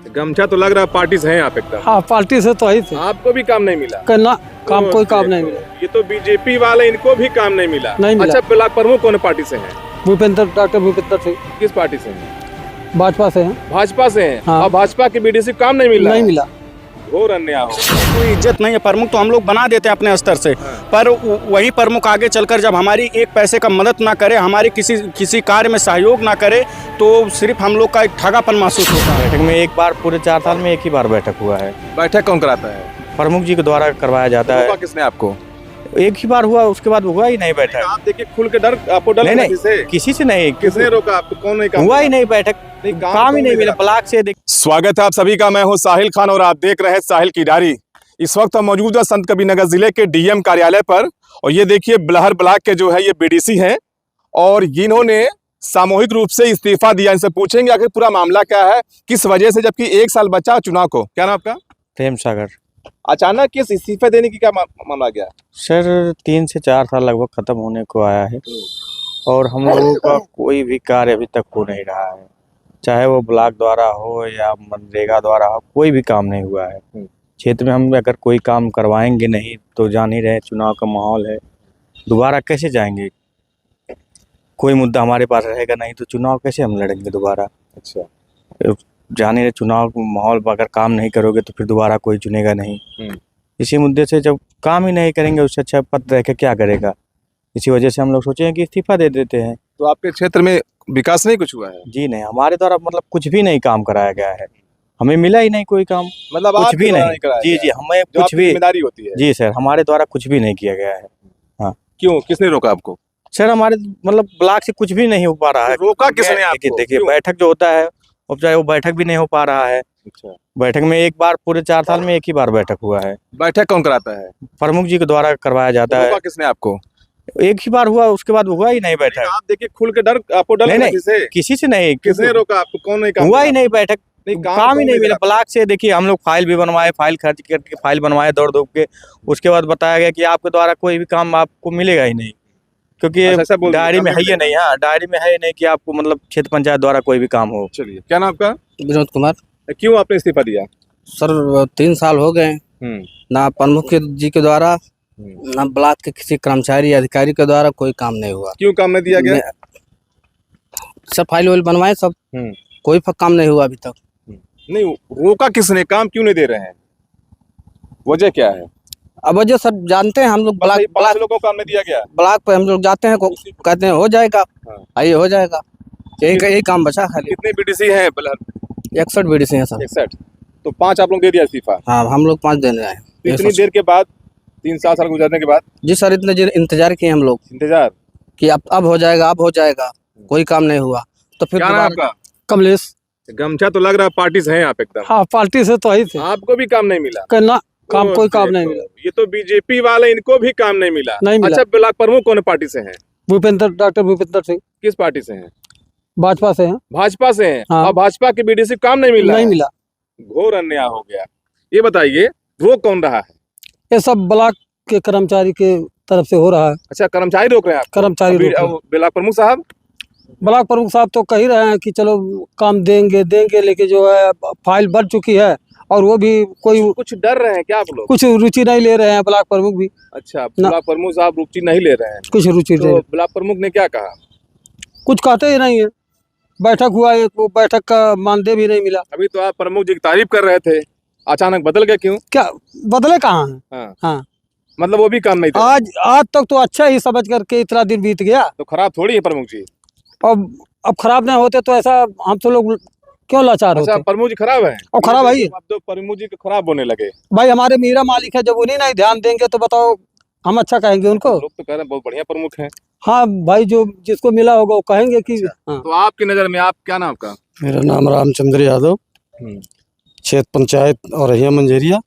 गमछा तो लग रहा है पार्टी से हैं आप एकदम। हाँ, पार्टी से तो ही थे। आपको भी काम नहीं मिला? करना काम, कोई काम नहीं मिला। ये तो बीजेपी वाले, इनको भी काम नहीं मिला। नहीं मिला। अच्छा, ब्लॉक प्रमुख कौन पार्टी से हैं? भूपेंद्र, डॉक्टर भूपेंद्र सिंह। किस पार्टी से हैं? भाजपा से हैं। भाजपा से हैं। हाँ। और भाजपा के बीडीसी काम नहीं मिला? नहीं मिला। घोर अन्याय हो। कोई इज्जत नहीं है। प्रमुख तो हम लोग बना देते हैं अपने स्तर से, पर वही प्रमुख आगे चलकर जब हमारी एक पैसे का मदद ना करे, हमारी किसी कार्य में सहयोग ना करे, तो सिर्फ हम लोग का एक ठगापन महसूस होता है। बैठक में एक बार पूरे 4 साल में एक ही बार बैठक हुआ है। बैठक कौन कराता है? प्रमुख जी के द्वारा करवाया जाता है। किसने आपको? एक ही बार हुआ, उसके बाद हुआ ही नहीं बैठक। आप देखिए, खुल के डर आपको डर नहीं, किसी से? किसी से नहीं। किसने रोका आपको? कौन नहीं काम हुआ ही नहीं बैठक, काम ही नहीं मिला। ब्लॉक से स्वागत है आप सभी का। मैं हूं साहिल खान और आप देख रहे हैं साहिल की डायरी। इस वक्त हम मौजूद है संत कबीरनगर जिले के डीएम कार्यालय पर और ये देखिए बलहर ब्लॉक के जो है ये बीडीसी हैं और इन्होंने सामूहिक रूप से इस्तीफा दिया। इनसे पूछेंगे आखिर पूरा मामला क्या है, किस वजह से, जबकि 1 साल बचा चुनाव को। क्या नाम आपका? प्रेम सागर। अचानक किस इस्तीफा देने की क्या मामला गया? सर 3 से 4 साल लगभग खत्म होने को आया है और हम लोगों का कोई भी कार्य अभी तक हो नहीं रहा है, चाहे वो ब्लॉक द्वारा हो या मनरेगा द्वारा हो, कोई भी काम नहीं हुआ है। क्षेत्र में हम अगर कोई काम करवाएंगे नहीं तो जान ही रहे चुनाव का माहौल है, दोबारा कैसे जाएंगे? कोई मुद्दा हमारे पास रहेगा नहीं तो चुनाव कैसे हम लड़ेंगे दोबारा? अच्छा, जान ही रहे चुनाव का माहौल, अगर काम नहीं करोगे तो फिर दोबारा कोई चुनेगा नहीं। इसी मुद्दे से जब काम ही नहीं करेंगे, उससे अच्छा पद रह के क्या करेगा? इसी वजह से हम लोग सोचे हैं कि इस्तीफा दे देते हैं। तो आपके क्षेत्र में विकास नहीं कुछ हुआ है? जी नहीं, हमारे द्वारा मतलब कुछ भी नहीं काम कराया गया है, हमें मिला ही नहीं कोई काम, मतलब कुछ भी नहीं। जी जी, हमें कुछ भी जिम्मेदारी होती है। जी सर, हमारे द्वारा कुछ भी नहीं किया गया है। हाँ, क्यों, किसने रोका आपको? सर हमारे मतलब ब्लॉक से कुछ भी नहीं हो पा रहा है। रोका किसने आपको? देखिए बैठक जो होता है अब चाहे वो बैठक भी नहीं हो पा रहा है। अच्छा, बैठक में एक बार पूरे 4 साल में एक ही बार बैठक हुआ है। बैठक कौन कराता है? प्रमुख जी के द्वारा करवाया जाता है। रोका किसने आपको? एक ही बार हुआ, उसके बाद हुआ ही नहीं बैठक। आप देखिए, खुल के डर आपको डर नहीं, किसी से? किसी से नहीं। किसने रोका आपको? कौन नहीं काम हुआ ही नहीं बैठक, काम ही नहीं मिला। मिला। ब्लॉक से देखिए हम लोग फाइल भी बनवाए, फाइल खर्च करके फाइल बनवाए दौड़ दौड़ के, उसके बाद बताया गया कि आपके द्वारा कोई भी काम आपको मिलेगा ही नहीं, क्योंकि ऐसा बोल दिया, डायरी में काम है ही नहीं। हाँ, डायरी में है ही नहीं कि आपको मतलब क्षेत्र पंचायत द्वारा कोई भी काम हो। चलिए, क्या नाम आपका? विनोद कुमार। क्यों आपने इस्तीफा दिया? सर 3 साल हो गए, ना प्रमुख जी के द्वारा ना ब्लॉक के किसी कर्मचारी अधिकारी के द्वारा कोई काम नहीं हुआ। क्यों काम नहीं दिया गया? सब फाइल वाइल बनवाए सब, कोई काम नहीं हुआ अभी तक। नहीं, रोका किसने? काम क्यों नहीं दे रहे हैं? वजह क्या है? अब वजह सब जानते हैं हम लोग। ब्लॉक लोगों को काम नहीं दिया गया। ब्लॉक पे हम लोग जाते हैं, कहते हैं हो जाएगा, आइए हो जाएगा, यही काम बचा खाली। कितने बीडीसी हैं बलहर? 61 बीडीसी हैं सर। 61। तो 5 आप लोग दे दिया इस्तीफा? हाँ, हम लोग 5 देने आए। इतनी देर के बाद, 3 साल गुजरने के बाद? जी सर, इतने देर इंतजार किए हम लोग इंतजार कि अब हो जाएगा, अब हो जाएगा, कोई काम नहीं हुआ। तो फिर क्या नाम आपका? कमलेश। गमछा तो लग रहा है पार्टी से हैं आप एकदम। हाँ, पार्टी से तो ही थे। आपको भी काम नहीं मिला? करना काम, कोई काम नहीं मिला। ये तो बीजेपी वाले, इनको भी काम नहीं मिला। नहीं मिला। अच्छा, ब्लॉक प्रमुख कौन पार्टी से हैं? भूपेंद्र, डॉक्टर भूपेंद्र सिंह। किस पार्टी से हैं? भाजपा से हैं। भाजपा से हैं। हाँ। और भाजपा के बीडीसी काम नहीं मिला? नहीं मिला। घोर अन्याय हो गया। ये बताइए, रोक कौन रहा है? ये सब ब्लॉक के कर्मचारी के तरफ से हो रहा है। अच्छा, कर्मचारी रोक रहे हैं आपको? कर्मचारी रोक रहे हैं। ब्लॉक प्रमुख साहब? ब्लॉक प्रमुख साहब तो कह ही रहे हैं कि चलो काम देंगे, लेकिन जो है फाइल बढ़ चुकी है और वो भी कोई कुछ डर रहे हैं क्या आप लोग? कुछ रुचि नहीं ले रहे हैं ब्लॉक प्रमुख भी। अच्छा, ब्लॉक प्रमुख साहब रुचि नहीं ले रहे हैं? कुछ रुचि तो ब्लॉक प्रमुख ने क्या कहा? कुछ कहते ही नहीं है। बैठक हुआ है, वो बैठक का मानदेय भी नहीं मिला। अभी तो आप प्रमुख जी की तारीफ कर रहे थे, अचानक बदल गए क्यों? क्या बदले कहाँ है? हाँ, मतलब वो भी काम नहीं था? आज तक तो अच्छा ही समझ करके इतना दिन बीत गया। तो खराब थोड़ी है प्रमुख जी? अब खराब नहीं होते तो ऐसा हम तो लोग क्यों लाचार अच्छा, होते? प्रमुख जी खराब है? और खराब है ही। अब तो प्रमुख जी खराब होने लगे। भाई हमारे मीरा मालिक है, जब उन्हीं नहीं ध्यान देंगे तो बताओ हम अच्छा कहेंगे उनको? लोग तो कह रहे हैं बहुत बढ़िया प्रमुख हैं। हाँ भाई, जो जिसको मिला होगा वो कहेंगे कि हाँ। तो आपकी नजर में, आप क्या नाम आपका? मेरा नाम रामचंद्र यादव, क्षेत्र पंचायत और रहिया मंजेरिया।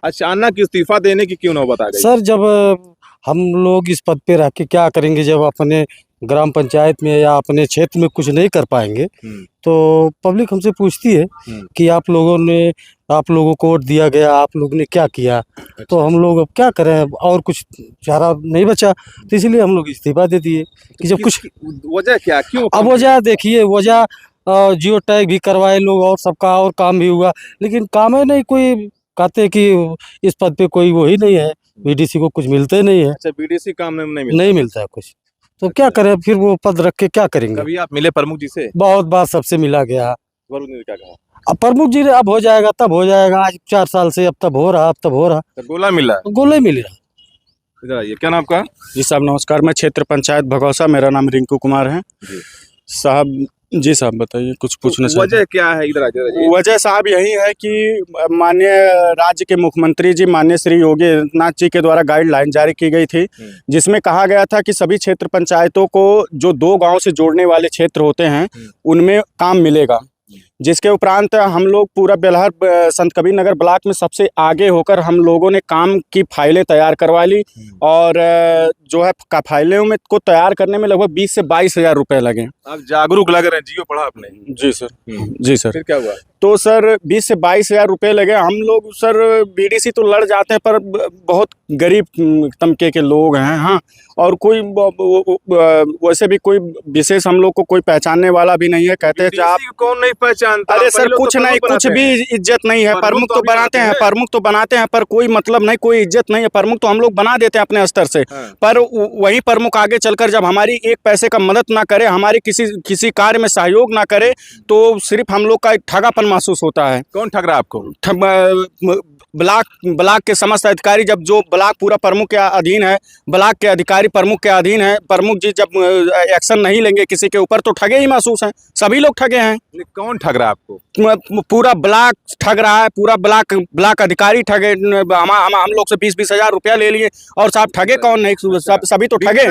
अचानक इस्तीफा देने की क्यों नौबत आ गई? सर, जब हम लोग इस पद पे रह के क्या करेंगे, जब अपने ग्राम पंचायत में या अपने क्षेत्र में कुछ नहीं कर पाएंगे तो पब्लिक हमसे पूछती है कि आप लोगों को वोट दिया गया, आप लोग ने क्या किया? तो हम लोग अब क्या करें, और कुछ चारा नहीं बचा, तो इसलिए हम लोग इस्तीफा दे दिए कि जब कुछ। वजह क्या, क्यों? अब वजह देखिए, वजह जियो टैग भी करवाए लोग और सबका और काम भी हुआ, लेकिन काम है नहीं, कोई कहते कि इस पद पे कोई वही नहीं है, बीडीसी को कुछ मिलते नहीं है, अच्छा, बीडीसी काम में नहीं मिला। नहीं मिलता है कुछ, तो क्या करें फिर, वो पद रख के क्या करेंगे। कभी आप मिले प्रमुख जी से? बहुत बार सबसे मिला गया। वरुण ने क्या कहा? अब प्रमुख जी ने अब हो जाएगा तब हो जाएगा, आज 4 साल से अब तब हो रहा, अब तब हो रहा, तो गोला मिला है। गोले मिल रहा। इधर आइए, क्या नाम आपका? जी साहब नमस्कार, मैं क्षेत्र पंचायत भगौसा, मेरा नाम रिंकू कुमार है जी। साहब। जी साहब बताइए, कुछ पूछना चाहते वजह क्या है? इधर आइए। वजह साहब यही है कि माननीय राज्य के मुख्यमंत्री जी माननीय श्री योगी आदित्यनाथ जी के द्वारा गाइडलाइन जारी की गई थी, जिसमें कहा गया था कि सभी क्षेत्र पंचायतों को जो 2 गांव से जोड़ने वाले क्षेत्र होते हैं उनमें काम मिलेगा, जिसके उपरांत हम लोग पूरा बेलहर संत कबीर नगर ब्लॉक में सबसे आगे होकर हम लोगों ने काम की फाइलें तैयार करवा ली, और जो है फाइलों में को तैयार करने में लगभग 20 से 22 हज़ार रुपये लगे। आप जागरूक लग रहे हैं, जियो पढ़ा आपने? जी सर। जी सर। फिर क्या हुआ? तो सर 20 से 22 हज़ार रुपये लगे। हम लोग सर बीडीसी तो लड़ जाते हैं, पर बहुत गरीब तबके के लोग हैं, हाँ, और कोई वैसे भी कोई विशेष हम लोग को कोई पहचानने वाला भी नहीं है। कहते हैं आप कौन नहीं पहचानता? अरे सर कुछ नहीं, कुछ भी इज्जत नहीं है। प्रमुख तो बनाते हैं, प्रमुख तो बनाते हैं, पर कोई मतलब नहीं, कोई इज्जत नहीं है। प्रमुख तो हम लोग बना देते हैं अपने स्तर से, पर वही प्रमुख आगे चलकर जब हमारी एक पैसे का मदद ना करे, हमारी किसी कार्य में सहयोग ना करे, तो सिर्फ हम लोग का एक ठगापन महसूस होता है। कौन ठग रहा है आपको? ब्लॉक के समस्त अधिकारी, जब जो ब्लॉक पूरा प्रमुख के अधीन है, ब्लॉक के अधिकारी प्रमुख के अधीन है, प्रमुख जी जब एक्शन नहीं लेंगे किसी के ऊपर तो ठगे ही महसूस हैं, सभी लोग ठगे हैं। कौन ठग रहा है आपको? पूरा ब्लॉक ठग रहा है, पूरा ब्लॉक अधिकारी ठगे। हम लोग से 20-20 हज़ार रुपया ले लिए, और साहब ठगे कौन नहीं, सभी तो ठगे।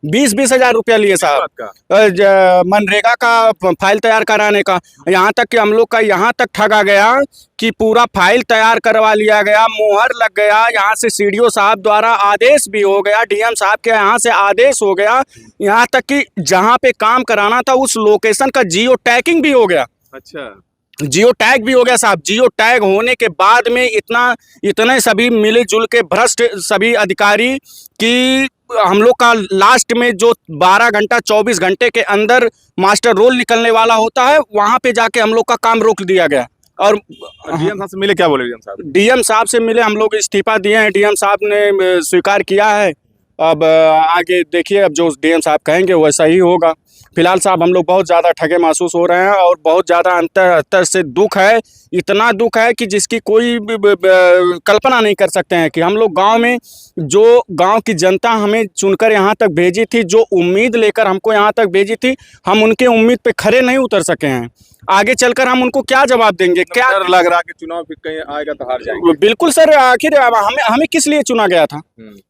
20-20 हज़ार रुपया लिए साहब, मनरेगा का फाइल तैयार कराने का। यहाँ तक कि हम लोग का यहाँ तक ठगा गया कि पूरा फाइल तैयार करवा लिया गया, मोहर लग गया, यहाँ से सीडीओ साहब द्वारा आदेश भी हो गया, डीएम साहब के यहाँ से आदेश हो गया, यहाँ तक कि जहाँ पे काम कराना था उस लोकेशन का जियो टैगिंग भी हो गया। अच्छा, जियो टैग भी हो गया साहब। जियो टैग होने के बाद में इतने सभी मिले जुल के भ्रष्ट सभी अधिकारी कि हम लोग का लास्ट में जो 12 घंटा 24 घंटे के अंदर मास्टर रोल निकलने वाला होता है, वहाँ पे जाके हम लोग का काम रोक दिया गया। और डीएम साहब से मिले, क्या बोले डीएम साहब? डीएम साहब से मिले, हम लोग इस्तीफा दिए हैं, डीएम साहब ने स्वीकार किया है। अब आगे देखिए, अब जो डीएम साहब कहेंगे वैसा ही होगा। फिलहाल साहब हम लोग बहुत ज़्यादा ठगे महसूस हो रहे हैं, और बहुत ज़्यादा अंतर से दुख है, इतना दुख है कि जिसकी कोई कल्पना नहीं कर सकते हैं। कि हम लोग गांव में, जो गांव की जनता हमें चुनकर यहाँ तक भेजी थी, जो उम्मीद लेकर हमको यहाँ तक भेजी थी, हम उनके उम्मीद पे खरे नहीं उतर सके हैं। आगे चलकर हम उनको क्या जवाब देंगे? क्या डर लग रहा है कि चुनाव फिर कहीं आएगा तो हार जाएंगे? बिल्कुल सर, आखिर हमें किस लिए चुना गया था?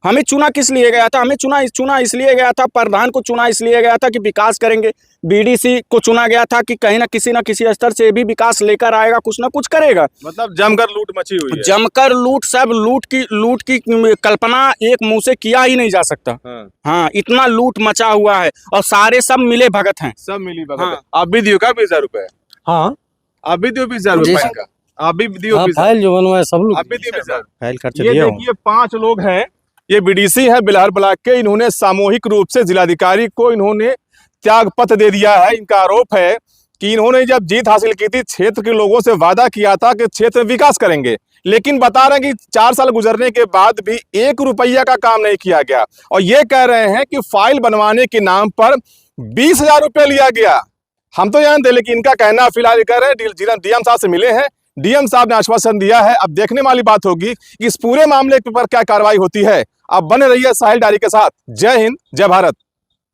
हमें चुना किस लिए गया था? हमें चुना इसलिए गया था, प्रधान को चुना इसलिए गया था कि विकास करेंगे। बीडीसी को चुना गया था कि कहीं ना किसी स्तर से भी विकास लेकर आएगा, कुछ ना कुछ करेगा। मतलब जमकर लूट मची हुई है। जमकर लूट, सब लूट की कल्पना एक मुंह से किया ही नहीं जा सकता। हाँ, इतना लूट मचा हुआ है, और सारे सब मिले भगत हैं, सब मिली भगत। हाँ। आप भी दियो का 20,000 रुपए? हाँ, आप भी दियो 20,000 रुपए का? आप भी दियो 20,000? फाइल जो बनवाए सब लोग, आप भी दियो 20,000? फाइल खर्च ये दिया हूँ। देखिए 5 लोग हैं, ये बीडीसी है बेलहर ब्लॉक के। इन्होंने सामूहिक रूप से जिलाधिकारी को इन्होंने त्याग पत्र दे दिया है। इनका आरोप है कि इन्होंने जब जीत हासिल की थी, क्षेत्र के लोगों से वादा किया था कि क्षेत्र में विकास करेंगे, लेकिन बता रहे हैं कि 4 साल गुजरने के बाद भी 1 रुपया का काम नहीं किया गया। और ये कह रहे हैं कि फाइल बनवाने के नाम पर 20,000 रुपये लिया गया। हम तो जानते, लेकिन इनका कहना फिलहाल कह रहे हैं डीएम साहब से मिले हैं, डीएम साहब ने आश्वासन दिया है। अब देखने वाली बात होगी कि इस पूरे मामले पर क्या कार्रवाई होती है। अब बने रहिए साहिल डायरी के साथ। जय हिंद, जय भारत।